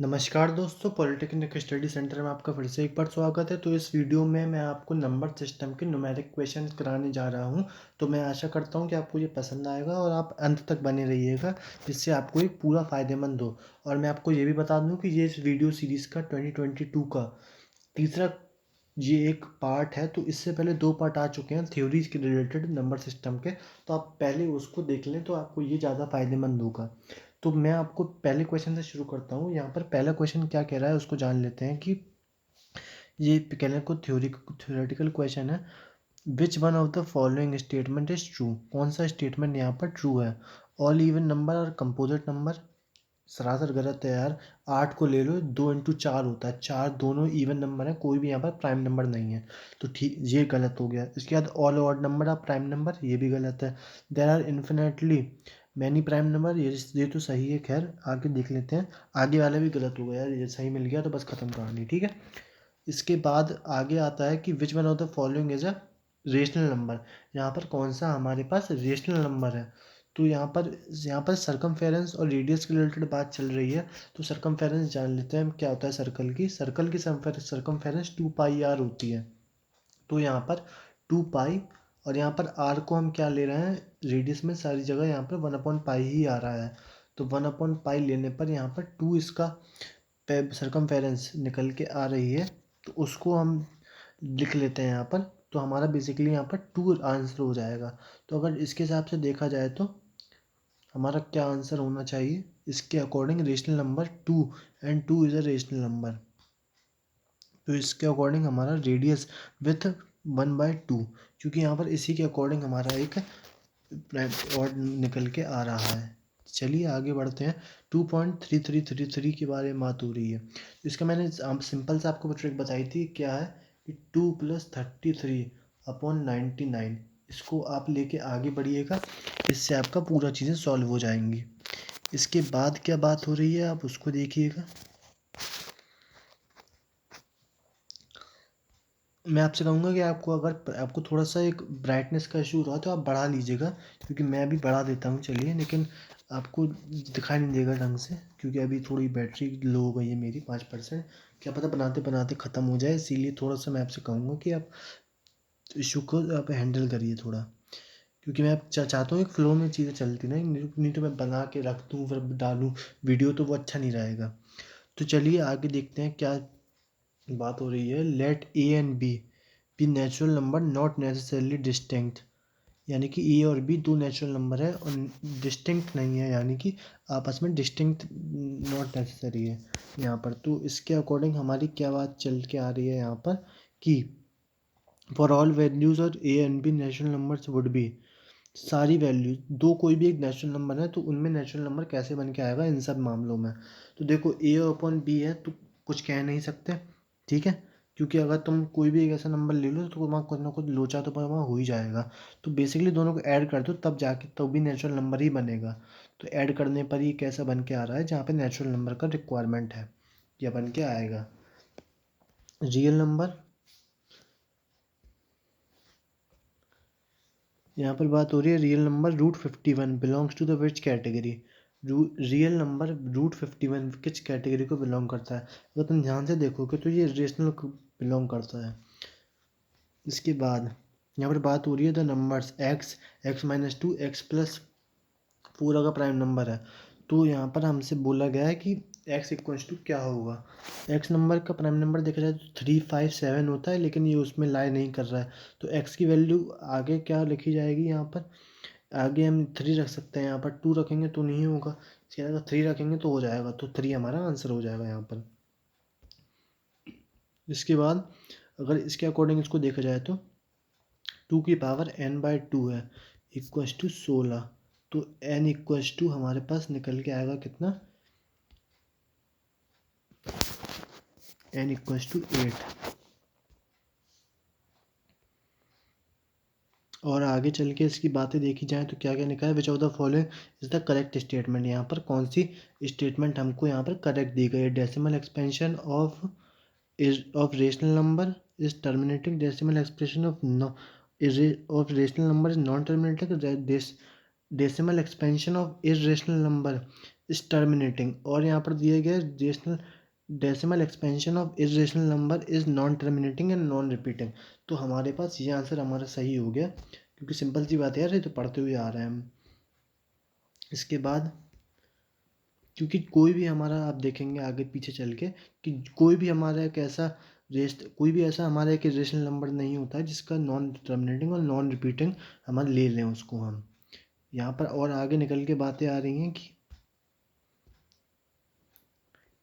नमस्कार दोस्तों, polytechnic study centre में आपका फिर से एक बार स्वागत है। तो इस वीडियो में मैं आपको नंबर सिस्टम के न्यूमेरिक क्वेश्चन कराने जा रहा हूं। तो मैं आशा करता हूं कि आपको ये पसंद आएगा और आप अंत तक बने रहिएगा, जिससे आपको एक पूरा फ़ायदेमंद हो। और मैं आपको ये भी बता दूं कि ये इस वीडियो सीरीज़ का 2022 का तीसरा ये एक पार्ट है। तो इससे पहले 2 पार्ट आ चुके हैं थ्योरीज के रिलेटेड नंबर सिस्टम के, तो आप पहले उसको देख लें तो आपको ये ज़्यादा फायदेमंद होगा। तो मैं आपको पहले क्वेश्चन से शुरू करता हूँ। यहाँ पर पहला क्वेश्चन क्या कह रहा है उसको जान लेते हैं कि ये कहने को थ्योरेटिकल क्वेश्चन है। Which one of the following statement is true. कौन सा स्टेटमेंट यहाँ पर ट्रू है? ऑल इवन नंबर और कंपोजिट नंबर। सरासर गलत है यार। 8 को ले लो, 2 × 4 होता है, 4 दोनों इवन नंबर है, कोई भी यहाँ पर प्राइम नंबर नहीं है। तो ठीक, ये गलत हो गया। इसके बाद all odd number are prime number, ये भी गलत है। There are infinitely many prime number, ये तो सही है। खैर आगे देख लेते हैं। आगे वाला भी गलत हो गया यार, ये सही मिल गया तो बस खत्म कहानी, ठीक है। इसके बाद आगे आता है कि which one of the following is a rational number. यहाँ पर कौन सा हमारे पास रेशनल नंबर है? तो यहाँ पर सरकमफेरेंस और रेडियस के रिलेटेड बात चल रही है। तो सरकमफेरेंस जान लेते हैं हम क्या होता है। सर्कल की सरकमफेरेंस 2πr होती है। तो यहाँ पर 2π, और यहाँ पर r को हम क्या ले रहे हैं, रेडियस में सारी जगह यहाँ पर 1/π ही आ रहा है। तो 1/π लेने पर यहाँ पर 2 इसका सरकमफेरेंस निकल के आ रही है। तो उसको हम लिख लेते हैं यहाँ पर। तो हमारा बेसिकली यहाँ पर 2 आंसर हो जाएगा। तो अगर इसके हिसाब से देखा जाए तो हमारा क्या आंसर होना चाहिए इसके according? Rational number 2, and 2 is a rational number. तो इसके अकॉर्डिंग हमारा रेडियस विथ 1/2, क्योंकि यहाँ पर इसी के अकॉर्डिंग हमारा एक और निकल के आ रहा है। चलिए आगे बढ़ते हैं। 2.3333 के बारे में बात हो रही है। इसका मैंने सिंपल से आपको ट्रिक बताई थी, क्या है कि 2 + 33/99। इसको आप लेके आगे बढ़िएगा, इससे आपका पूरा चीज़ें सॉल्व हो जाएंगी। इसके बाद क्या बात हो रही है आप उसको देखिएगा। मैं आपसे कहूँगा कि आपको थोड़ा सा एक ब्राइटनेस का इशू रहा तो आप बढ़ा लीजिएगा, क्योंकि मैं भी बढ़ा देता हूँ चलिए, लेकिन आपको दिखाई नहीं देगा ढंग से, क्योंकि अभी थोड़ी बैटरी लो हो गई है मेरी 5%। क्या पता बनाते बनाते ख़त्म हो जाए, इसीलिए थोड़ा सा मैं आपसे कहूँगा कि आप इशू को आप हैंडल करिए थोड़ा, क्योंकि मैं चाहता हूँ एक फ़्लो में चीज़ें चलती नहीं तो मैं बना के रख दूँ फिर डालूँ वीडियो, तो वो अच्छा नहीं रहेगा। तो चलिए आगे देखते हैं क्या बात हो रही है। Let A and B natural number not necessarily distinct. यानी कि ए और बी दो नेचुरल नंबर है और डिस्टिंक्ट नहीं है, यानी कि आपस में डिस्टिंक्ट नॉट नेसेसरी है यहाँ पर। तो इसके अकॉर्डिंग हमारी क्या बात चल के आ रही है यहाँ पर कि फॉर ऑल वैल्यूज़ और A and B natural numbers would be. सारी वैल्यूज दो कोई भी एक नेचुरल नंबर है तो उनमें नेचुरल नंबर कैसे बन के आएगा इन सब मामलों में? तो देखो ए अपॉन बी है तो कुछ कह नहीं सकते, ठीक है, क्योंकि अगर तुम कोई भी एक ऐसा नंबर ले लो तो वहाँ कुछ ना कुछ लोचा तो वहाँ हो ही जाएगा। तो बेसिकली दोनों को ऐड कर दो तब जाके तो भी नेचुरल नंबर ही बनेगा। तो ऐड करने पर ही कैसा बन के आ रहा है जहाँ पे नेचुरल नंबर का रिक्वायरमेंट है, यह बन के आएगा। रियल नंबर, यहाँ पर बात हो रही है real number √51 belongs to the which category. Real number √51 किस कैटेगरी को बिलोंग करता है? अगर तुम ध्यान से देखोगे तो ये रेशनल को बिलोंग करता है। इसके बाद यहाँ पर बात हो रही है द नंबर्स x-2 x+4 अगर प्राइम नंबर है तो यहाँ पर हमसे बोला गया है कि x क्या होगा। x नंबर का प्राइम नंबर देखा जाए तो 357 होता है, लेकिन ये उसमें लाई नहीं कर रहा है। तो x की वैल्यू आगे क्या लिखी जाएगी? यहाँ पर आगे हम 3 रख सकते हैं, यहाँ पर 2 रखेंगे तो नहीं होगा, इसके अगर 3 रखेंगे तो हो जाएगा। तो 3 हमारा आंसर हो जाएगा यहाँ पर। इसके बाद अगर इसके अकॉर्डिंग इसको देखा जाए तो 2n/2 है =16। तो n हमारे पास निकल के आएगा कितना? n=8। और आगे चल के इसकी बातें देखी जाए तो क्या क्या लिखा है? Which of the following is the correct statement. यहाँ पर कौन सी स्टेटमेंट हमको यहाँ पर करेक्ट दी गई है? Decimal expansion of rational number is terminating, decimal expression of rational number is non terminating, decimal expansion of irrational number is terminating, और यहाँ पर दिया गया है rational decimal expansion of irrational number is non terminating and non repeating. तो हमारे पास ये answer हमारा सही हो गया, क्योंकि सिंपल सी बात है यार, ये तो पढ़ते हुए आ रहे हैं हम। इसके बाद क्योंकि कोई भी हमारा, आप देखेंगे आगे पीछे चल के, कि कोई भी हमारा एक ऐसा कोई भी ऐसा हमारा एक रेशनल नंबर नहीं होता है जिसका नॉन टर्मिनेटिंग और नॉन रिपीटिंग हम ले लें उसको हम। यहाँ पर और आगे निकल के बातें आ रही हैं कि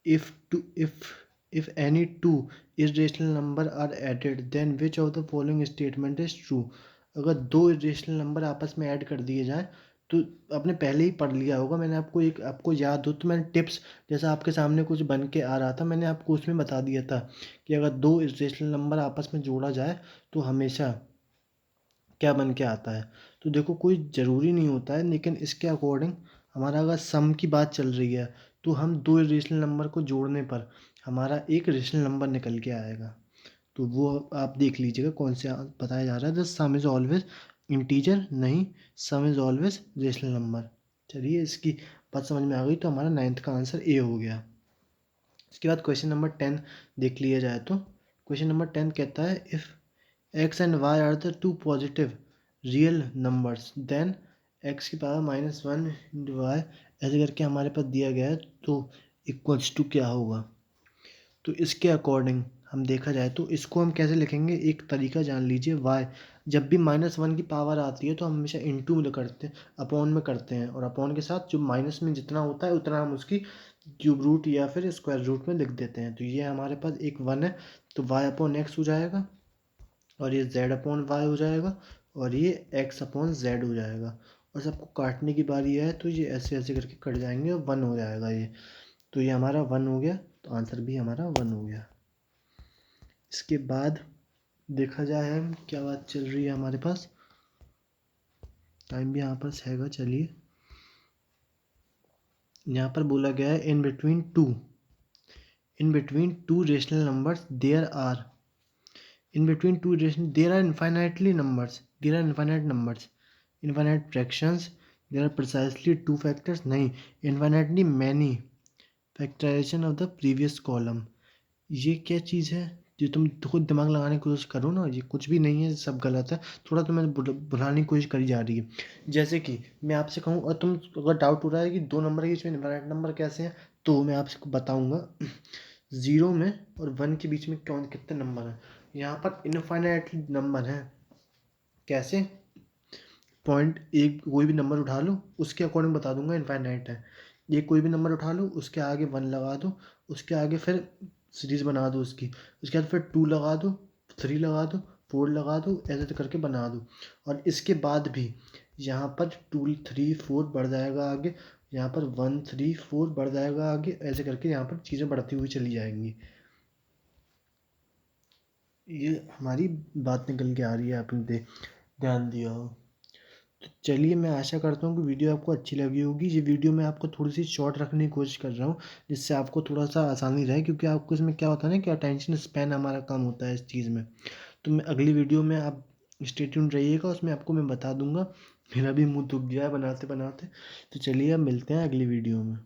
if to if any two irrational number are added then which of the following statement is true। अगर दो irrational नंबर आपस में ऐड कर दिए जाएं, तो आपने पहले ही पढ़ लिया होगा, मैंने आपको एक, आपको याद हो तो मैंने टिप्स, जैसा आपके सामने कुछ बन के आ रहा था, मैंने आपको उसमें बता दिया था कि अगर दो irrational नंबर आपस में जोड़ा जाए तो हमेशा क्या बन के आता है। तो देखो कोई ज़रूरी नहीं होता है, लेकिन इसके अकॉर्डिंग हमारा अगर सम की बात चल रही है तो हम दो रेशनल नंबर को जोड़ने पर हमारा एक रेशनल नंबर निकल के आएगा। तो वो आप देख लीजिएगा कौन से बताया जा रहा है। The sum is always integer, नहीं, sum is always rational number. चलिए इसकी बात समझ में आ गई, तो हमारा 9th का आंसर ए हो गया। इसके बाद क्वेश्चन नंबर 10 देख लिया जाए तो क्वेश्चन नंबर 10 कहता है if x and y are the two positive real numbers then x की पावर -1 इंटू वाई, ऐसे करके हमारे पास दिया गया है, तो इक्वल्स टू क्या होगा। तो इसके अकॉर्डिंग हम देखा जाए तो इसको हम कैसे लिखेंगे, एक तरीका जान लीजिए। y जब भी -1 की पावर आती है तो हम हमेशा इंटू में करते हैं, अपॉन में करते हैं, और अपॉन के साथ जो माइनस में जितना होता है उतना हम उसकी क्यूब रूट या फिर स्क्वायर रूट में लिख देते हैं। तो ये हमारे पास एक 1 है, तो y अपॉन एक्स हो जाएगा, और ये z अपॉन वाई हो जाएगा, और ये x अपॉन जेड हो जाएगा। और सबको काटने की बारी है तो ये ऐसे ऐसे करके कट जाएंगे और 1 हो जाएगा ये। तो ये हमारा 1 हो गया, तो आंसर भी हमारा 1 हो गया। इसके बाद देखा जाए हम क्या बात चल रही है हमारे पास, टाइम भी यहाँ पर हैगा। चलिए यहाँ पर बोला गया है in between two rational numbers there are, in between two relations there are infinitely numbers, there are infinite numbers, infinite fractions, there are precisely two factors, नहीं, infinitely many factorization of the previous column। ये क्या चीज़ है, जो तुम खुद दिमाग लगाने की कोशिश करो ना, ये कुछ भी नहीं है, सब गलत है, थोड़ा तो मैंने बुलाने की कोशिश करी जा रही है। जैसे कि मैं आपसे कहूँ और तुम अगर डाउट हो रहा है कि दो नंबर के बीच में इनफाइनाइट नंबर कैसे हैं, तो मैं आपसे बताऊँगा। 0 में और 1 के बीच में कौन कितने नंबर हैं, यहाँ पर इनफाइनाइट नंबर हैं। कैसे, पॉइंट एक कोई भी नंबर उठा लो, उसके अकॉर्डिंग बता दूंगा इनफाइनाइट है। ये कोई भी नंबर उठा लो, उसके आगे 1 लगा दो, उसके आगे फिर सीरीज बना दो उसकी, उसके बाद फिर 2 लगा दो, 3 लगा दो, 4 लगा दो, ऐसे तो करके बना दो। और इसके बाद भी यहाँ पर 2 3 4 बढ़ जाएगा आगे, यहाँ पर 1 3 4 बढ़ जाएगा आगे, ऐसे करके यहाँ पर चीज़ें बढ़ती हुई चली जाएंगी। ये हमारी बात निकल के आ रही है, आपने ध्यान दिया हो। तो चलिए मैं आशा करता हूँ कि वीडियो आपको अच्छी लगी होगी। ये वीडियो मैं आपको थोड़ी सी शॉर्ट रखने की कोशिश कर रहा हूँ, जिससे आपको थोड़ा सा आसानी रहे, क्योंकि आपको इसमें क्या होता है ना कि अटेंशन स्पैन हमारा कम होता है इस चीज़ में। तो मैं अगली वीडियो में, आप स्टे ट्यून्ड रहिएगा, उसमें आपको मैं बता दूंगा। मेरा भी मुँह दुख गया है बनाते बनाते। तो चलिए अब मिलते हैं अगली वीडियो में।